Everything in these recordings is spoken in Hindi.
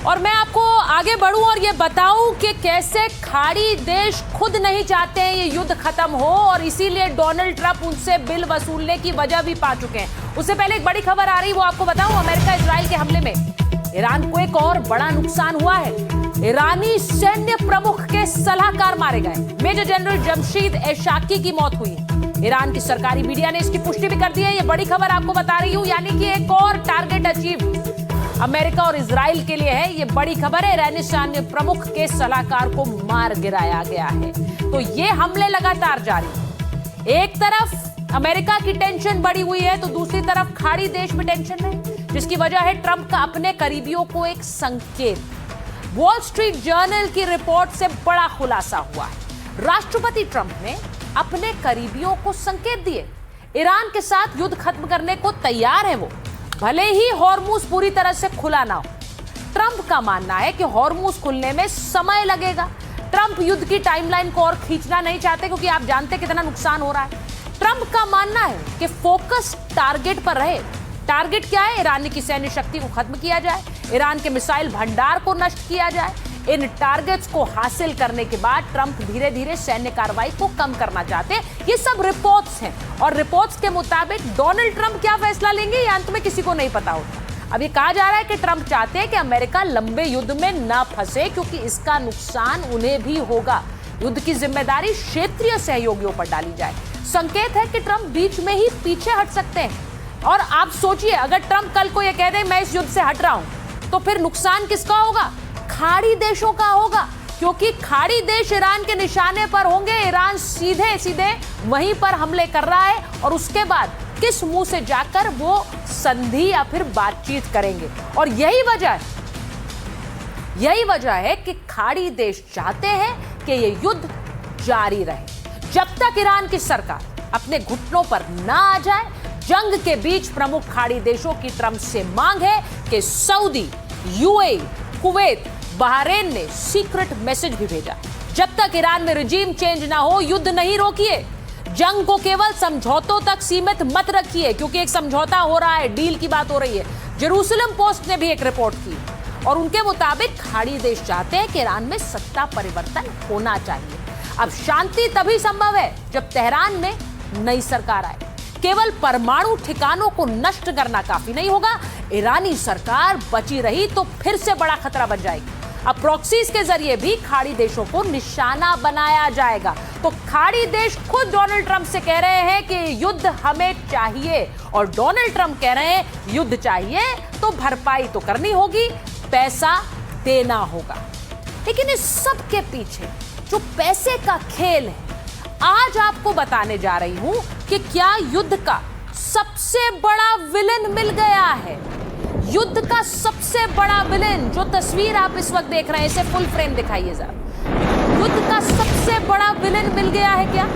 और मैं आपको आगे बढ़ूं और ये बताऊं कि कैसे खाड़ी देश खुद नहीं चाहते हैं ये युद्ध खत्म हो और इसीलिए डोनाल्ड ट्रंप उनसे बिल वसूलने की वजह भी पा चुके हैं। उससे पहले एक बड़ी खबर आ रही वो आपको बताऊं, अमेरिका इजराइल के हमले में ईरान को एक और बड़ा नुकसान हुआ है। ईरानी सैन्य प्रमुख के सलाहकार मारे गए। मेजर जनरल जमशीद एशाकी की मौत हुई है। ईरान की सरकारी मीडिया ने इसकी पुष्टि भी कर दी है। ये बड़ी खबर आपको बता रही हूं, यानी कि एक और टारगेट अचीव अमेरिका और इजराइल के लिए है। ये बड़ी खबर है, ईरानी सैन्य प्रमुख के सलाहकार को मार गिराया गया है। तो ये हमले लगातार जारी। एक तरफ अमेरिका की टेंशन बढ़ी हुई है तो दूसरी तरफ खाड़ी देश में टेंशन है, जिसकी वजह है ट्रंप का अपने करीबियों को एक संकेत। वॉल स्ट्रीट जर्नल की रिपोर्ट से बड़ा खुलासा हुआ है। राष्ट्रपति ट्रंप ने अपने करीबियों को संकेत दिए। ईरान के साथ युद्ध खत्म करने को तैयार है वो, भले ही हॉर्मूज पूरी तरह से खुला ना हो। ट्रंप का मानना है कि हॉर्मूज खुलने में समय लगेगा। ट्रंप युद्ध की टाइमलाइन को और खींचना नहीं चाहते क्योंकि आप जानते कितना नुकसान हो रहा है। ट्रंप का मानना है कि फोकस टारगेट पर रहे। टारगेट क्या है? ईरानी की सैन्य शक्ति को खत्म किया जाए, ईरान के मिसाइल भंडार को नष्ट किया जाए। इन टारगेट्स को हासिल करने के बाद ट्रंप धीरे धीरे सैन्य कार्रवाई को कम करना चाहते हैं। ये सब रिपोर्ट्स हैं और रिपोर्ट्स के मुताबिक डोनाल्ड ट्रंप क्या फैसला लेंगे ये अंत में किसी को नहीं पता होता। अब ये कहा जा रहा है कि ट्रंप चाहते हैं कि अमेरिका लंबे युद्ध में ना फंसे क्योंकि इसका नुकसान उन्हें भी होगा। युद्ध की जिम्मेदारी क्षेत्रीय सहयोगियों पर डाली जाए। संकेत है कि ट्रंप बीच में ही पीछे हट सकते हैं। और आप सोचिए, अगर ट्रंप कल को यह कह दे मैं इस युद्ध से हट रहा हूं तो फिर नुकसान किसका होगा? खाड़ी देशों का होगा, क्योंकि खाड़ी देश ईरान के निशाने पर होंगे। ईरान सीधे सीधे वहीं पर हमले कर रहा है और उसके बाद किस मुंह से जाकर वो संधि या फिर बातचीत करेंगे। और यही वजह है कि खाड़ी देश चाहते हैं कि ये युद्ध जारी रहे जब तक ईरान की सरकार अपने घुटनों पर ना आ जाए। जंग के बीच प्रमुख खाड़ी देशों की ट्रंप से मांग है कि सऊदी, यूएई, कुवैत, बहरीन ने सीक्रेट मैसेज भी भेजा, जब तक ईरान में रिजीम चेंज ना हो युद्ध नहीं रोकिए। जंग को केवल समझौतों तक सीमित मत रखिए, क्योंकि एक समझौता हो रहा है, डील की बात हो रही है। जेरूसलम पोस्ट ने भी एक रिपोर्ट की और उनके मुताबिक खाड़ी देश चाहते हैं कि ईरान में सत्ता परिवर्तन होना चाहिए। अब शांति तभी संभव है जब तेहरान में नई सरकार आए। केवल परमाणु ठिकानों को नष्ट करना काफी नहीं होगा। ईरानी सरकार बची रही तो फिर से बड़ा खतरा बन जाएगी। अब प्रॉक्सीज के जरिए भी खाड़ी देशों को निशाना बनाया जाएगा। तो खाड़ी देश खुद डोनाल्ड ट्रंप से कह रहे हैं कि युद्ध हमें चाहिए और डोनाल्ड ट्रंप कह रहे हैं युद्ध चाहिए तो भरपाई तो करनी होगी, पैसा देना होगा। लेकिन इस सब के पीछे जो पैसे का खेल है, आज आपको बताने जा रही हूं कि क्या युद्ध का सबसे बड़ा विलेन मिल गया है। युद्ध का सबसे बड़ा विलेन, जो तस्वीर आप इस वक्त देख रहे हैं, इसे फुल फ्रेम दिखाइए जरा। युद्ध का सबसे बड़ा विलेन मिल गया है क्या?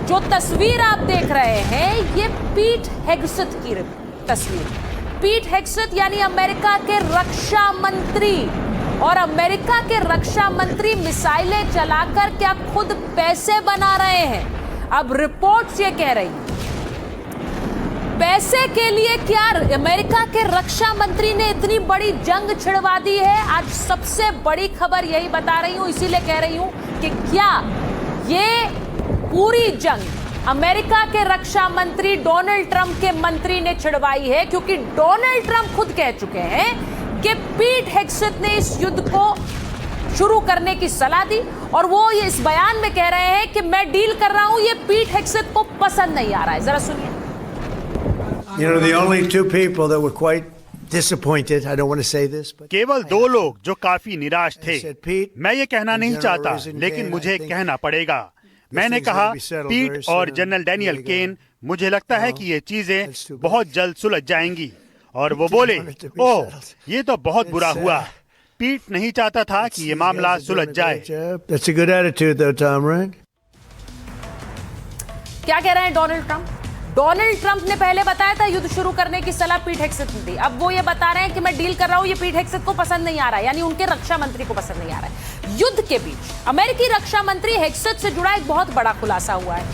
जो तस्वीर आप देख रहे हैं ये पीट हेगसेथ की तस्वीर। पीट हेगसेथ यानी अमेरिका के रक्षा मंत्री, और अमेरिका के रक्षा मंत्री मिसाइलें चलाकर क्या खुद पैसे बना रहे हैं। अब रिपोर्ट्स ये कह रही हैं पैसे के लिए क्या अमेरिका के रक्षा मंत्री ने इतनी बड़ी जंग छिड़वा दी है। आज सबसे बड़ी खबर यही बता रही हूं, इसीलिए कह रही हूं कि क्या ये पूरी जंग अमेरिका के रक्षा मंत्री डोनाल्ड ट्रंप के मंत्री ने छिड़वाई है, क्योंकि डोनाल्ड ट्रंप खुद कह चुके हैं कि पीट हेगसेथ ने इस युद्ध को शुरू करने की सलाह दी और वो ये इस बयान में कह रहे हैं कि मैं डील कर रहा हूं, ये पीट हेगसेथ को पसंद नहीं आ रहा है। जरा सुनिए। You know, the only two people that were quite disappointed, I don't want to say this, but केवल दो लोग जो काफी निराश थे। said, "Pete, मैं ये कहना नहीं General चाहता, Rosen लेकिन Kane, मुझे I think कहना पड़ेगा। मैंने things are कहा gonna be settled पीट very और soon. General Daniel There you केन, go. मुझे लगता है Well, कि ये that's चीजें too bad. बहुत जल्द सुलझ जाएंगी। और वो didn't बोले, want it to be oh settled. ये तो बहुत बुरा It's, हुआ। पीट नहीं चाहता था कि ये You मामला guys are doing सुलझ a जाए। great job. That's a good attitude though, Tom, right? क्या कह रहे हैं डोनाल्ड ट्रंप? डोनाल्ड ट्रंप ने पहले बताया था युद्ध शुरू करने की सलाह पीट हेगसेथ ने दी। अब वो ये बता रहे हैं कि मैं डील कर रहा हूं, ये पीट हेगसेथ को पसंद नहीं आ रहा है, यानी उनके रक्षा मंत्री को पसंद नहीं आ रहा है। युद्ध के बीच अमेरिकी रक्षा मंत्री हेगसेथ से जुड़ा एक बहुत बड़ा खुलासा हुआ है।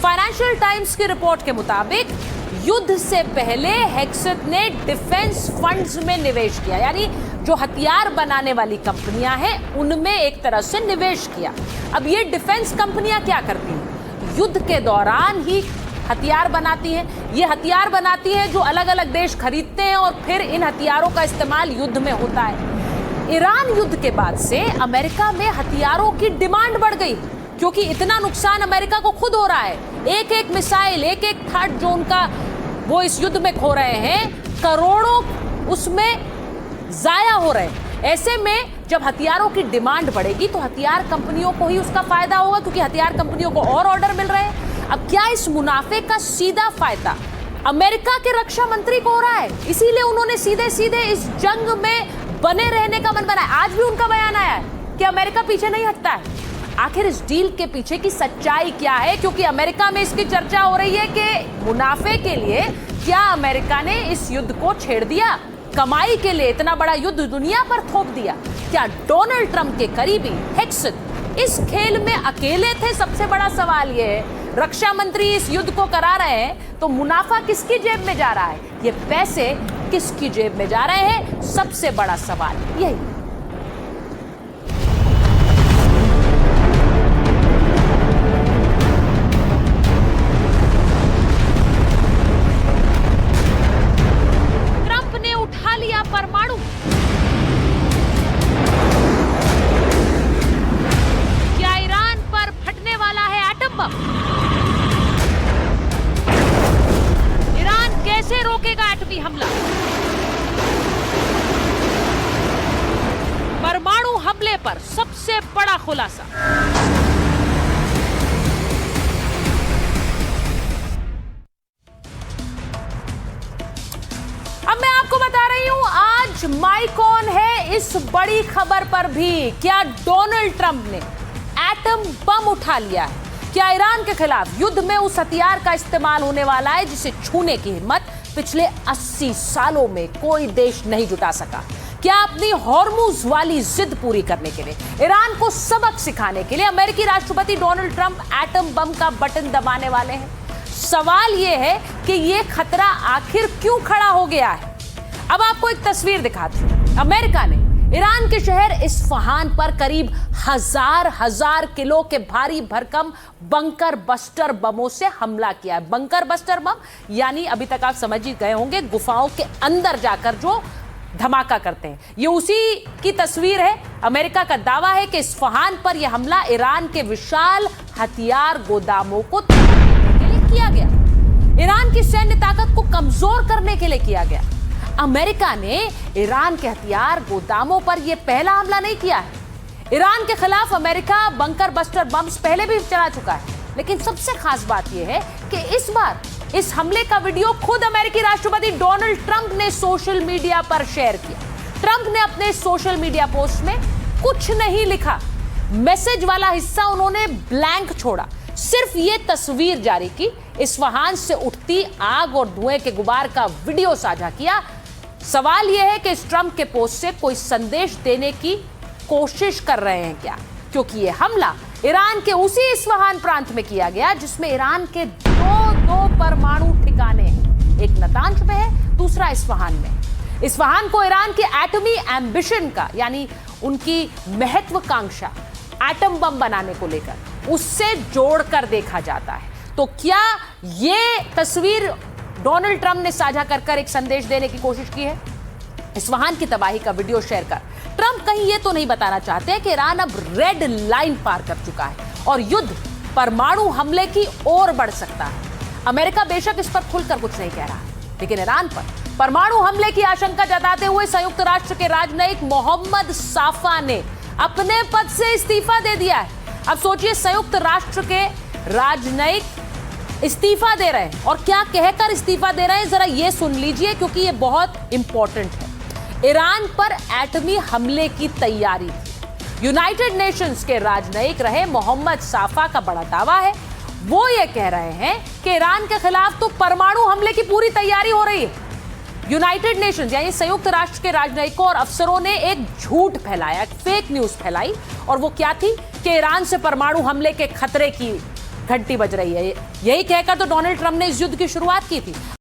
फाइनेंशियल टाइम्स की रिपोर्ट के मुताबिक युद्ध से पहले हेगसेथ ने डिफेंस फंड्स में निवेश किया, यानी जो हथियार बनाने वाली कंपनियां हैं उनमें एक तरह से निवेश किया। अब ये डिफेंस कंपनियां क्या करती हैं? युद्ध के दौरान ही हथियार बनाती हैं। ये हथियार बनाती हैं जो अलग अलग देश खरीदते हैं और फिर इन हथियारों का इस्तेमाल युद्ध में होता है। ईरान युद्ध के बाद से अमेरिका में हथियारों की डिमांड बढ़ गई, क्योंकि इतना नुकसान अमेरिका को खुद हो रहा है। एक एक मिसाइल, एक एक थर्ड जो उनका वो इस युद्ध में खो रहे हैं, करोड़ों उसमें जाया हो रहे हैं। ऐसे में जब हथियारों की डिमांड बढ़ेगी तो हथियार कंपनियों को ही उसका फायदा होगा, क्योंकि हथियार कंपनियों को और ऑर्डर मिल रहे हैं। अब क्या इस मुनाफे का सीधा फायदा अमेरिका के रक्षा मंत्री को हो रहा है? इसीलिए उन्होंने सीधे सीधे इस जंग में बने रहने का मन बनाया। आज भी उनका बयान आया है कि अमेरिका पीछे नहीं हटता है। आखिर इस डील के पीछे की सच्चाई क्या है? क्योंकि अमेरिका में इसकी चर्चा हो रही है कि मुनाफे के लिए क्या अमेरिका ने इस युद्ध को छेड़ दिया, कमाई के लिए इतना बड़ा युद्ध दुनिया पर थोप दिया। क्या डोनाल्ड ट्रंप के करीबी हेक्सेथ इस खेल में अकेले थे? सबसे बड़ा सवाल यह है। रक्षा मंत्री इस युद्ध को करा रहे हैं तो मुनाफा किसकी जेब में जा रहा है? ये पैसे किसकी जेब में जा रहे हैं? सबसे बड़ा सवाल यही। ट्रंप ने उठा लिया परमाणु। क्या ईरान पर फटने वाला है एटम बम? कैसे रोकेगा एटमी हमला? परमाणु हमले पर सबसे बड़ा खुलासा। अब मैं आपको बता रही हूं आज माइक ऑन है इस बड़ी खबर पर भी। क्या डोनाल्ड ट्रंप ने एटम बम उठा लिया है? क्या ईरान के खिलाफ युद्ध में उस हथियार का इस्तेमाल होने वाला है जिसे छूने की हिम्मत पिछले 80 सालों में कोई देश नहीं जुटा सका? क्या अपनी हॉर्मुज वाली जिद पूरी करने के लिए, ईरान को सबक सिखाने के लिए अमेरिकी राष्ट्रपति डोनाल्ड ट्रंप एटम बम का बटन दबाने वाले हैं? सवाल यह है कि यह खतरा आखिर क्यों खड़ा हो गया है। अब आपको एक तस्वीर दिखाती हूं। अमेरिका ने ईरान के शहर इस्फहान पर करीब हजार किलो के भारी भरकम बंकर बस्टर बमों से हमला किया है। बंकर बस्टर बम यानी अभी तक आप समझ ही गए होंगे, गुफाओं के अंदर जाकर जो धमाका करते हैं। ये उसी की तस्वीर है। अमेरिका का दावा है कि इस्फहान पर यह हमला ईरान के विशाल हथियार गोदामों को तोड़ने के लिए किया गया, ईरान की सैन्य ताकत को कमजोर करने के लिए किया गया। अमेरिका ने ईरान के हथियार गोदामों पर यह पहला हमला नहीं किया है। ईरान के खिलाफ अमेरिका बंकर बस्टर बम्स पहले भी चला चुका है, लेकिन सबसे खास बात यह है कि इस बार इस हमले का वीडियो खुद अमेरिकी राष्ट्रपति डोनाल्ड ट्रंप ने सोशल मीडिया पर शेयर किया। ट्रंप ने अपने सोशल मीडिया पोस्ट में कुछ नहीं लिखा, मैसेज वाला हिस्सा उन्होंने ब्लैंक छोड़ा, सिर्फ ये तस्वीर जारी की, इस्फहान से उठती आग और धुएं के गुबार का वीडियो साझा किया। सवाल यह है कि इस ट्रंप के पोस्ट से कोई संदेश देने की कोशिश कर रहे हैं क्या? क्योंकि यह हमला ईरान के उसी इस्फहान प्रांत में किया गया जिसमें ईरान के दो परमाणु ठिकाने हैं, एक नतांज में है, दूसरा इस्फहान में। इस्फहान को ईरान की एटमी एम्बिशन का यानी उनकी महत्वाकांक्षा एटम बम बनाने को लेकर उससे जोड़कर देखा जाता है। तो क्या ये तस्वीर डोनाल्ड ट्रंप ने साझा कर एक संदेश देने की कोशिश की है? इस्फहान की तबाही का वीडियो शेयर कर ट्रंप कहीं ये तो नहीं बताना चाहते कि ईरान अब रेड लाइन पार कर चुका है और युद्ध परमाणु हमले की ओर बढ़ सकता है? अमेरिका बेशक इस पर खुलकर कुछ नहीं कह रहा, लेकिन ईरान पर परमाणु हमले की आशंका जताते हुए संयुक्त राष्ट्र के राजनयिक मोहम्मद साफा ने अपने पद से इस्तीफा दे दिया है। अब सोचिए, संयुक्त राष्ट्र के राजनयिक इस्तीफा दे रहे हैं और क्या कहकर इस्तीफा दे रहे हैं, जरा ये सुन लीजिए क्योंकि ये बहुत इंपॉर्टेंट है। ईरान पर एटमी हमले की तैयारी थी। यूनाइटेड नेशंस के राजनयिक रहे मोहम्मद साफा का बड़ा दावा है, वो ये कह रहे हैं कि ईरान के खिलाफ तो परमाणु हमले की पूरी तैयारी हो रही है। यूनाइटेड नेशंस यानी संयुक्त राष्ट्र के राजनयिकों और अफसरों ने एक झूठ फैलाया, फेक न्यूज फैलाई, और वो क्या थी कि ईरान से परमाणु हमले के खतरे की घंटी बज रही है। यही कहकर तो डोनाल्ड ट्रंप ने इस युद्ध की शुरुआत की थी।